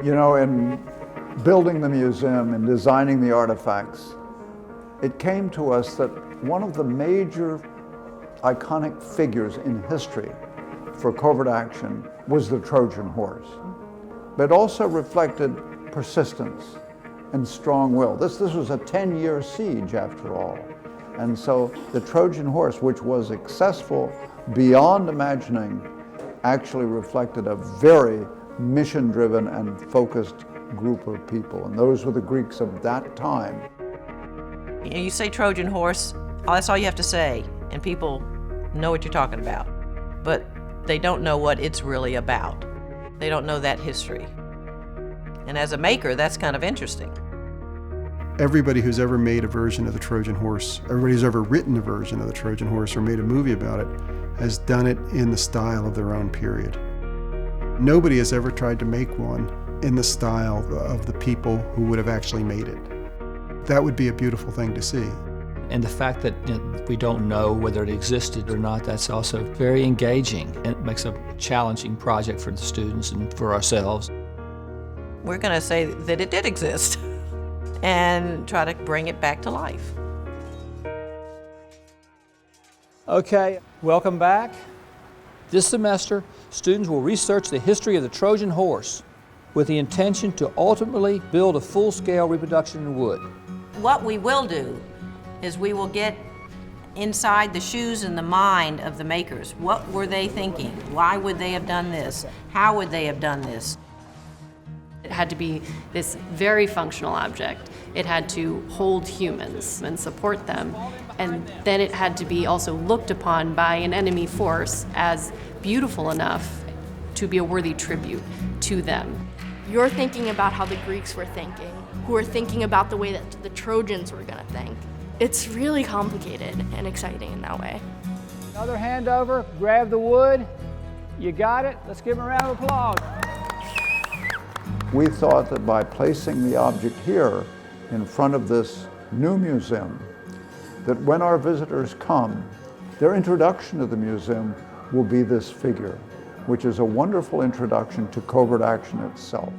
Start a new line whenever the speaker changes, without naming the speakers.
You know, in building the museum and designing the artifacts, it came to us that one of the major iconic figures in history for covert action was the Trojan Horse. But it also reflected persistence and strong will. This was a 10-year siege, after all. And so the Trojan Horse, which was successful beyond imagining, actually reflected a very mission-driven and focused group of people. And those were the Greeks of that time.
You say Trojan Horse, that's all you have to say, and people know what you're talking about. But they don't know what it's really about. They don't know that history. And as a maker, that's kind of interesting.
Everybody who's ever made a version of the Trojan Horse, everybody who's ever written a version of the Trojan Horse or made a movie about it, has done it in the style of their own period. Nobody has ever tried to make one in the style of the people who would have actually made it. That would be a beautiful thing to see.
And the fact that we don't know whether it existed or not, that's also very engaging. And it makes a challenging project for the students and for ourselves.
We're going to say that it did exist and try to bring it back to life.
Okay, welcome back. This semester, students will research the history of the Trojan Horse with the intention to ultimately build a full-scale reproduction in wood.
What we will do is we will get inside the shoes and the mind of the makers. What were they thinking? Why would they have done this? How would they have done this?
It had to be this very functional object. It had to hold humans and support them. And then it had to be also looked upon by an enemy force as beautiful enough to be a worthy tribute to them.
You're thinking about how the Greeks were thinking, who were thinking about the way that the Trojans were going to think. It's really complicated and exciting in that way.
Another hand over, grab the wood. You got it. Let's give them a round of applause.
We thought that by placing the object here in front of this new museum, that when our visitors come, their introduction to the museum will be this figure, which is a wonderful introduction to covert action itself.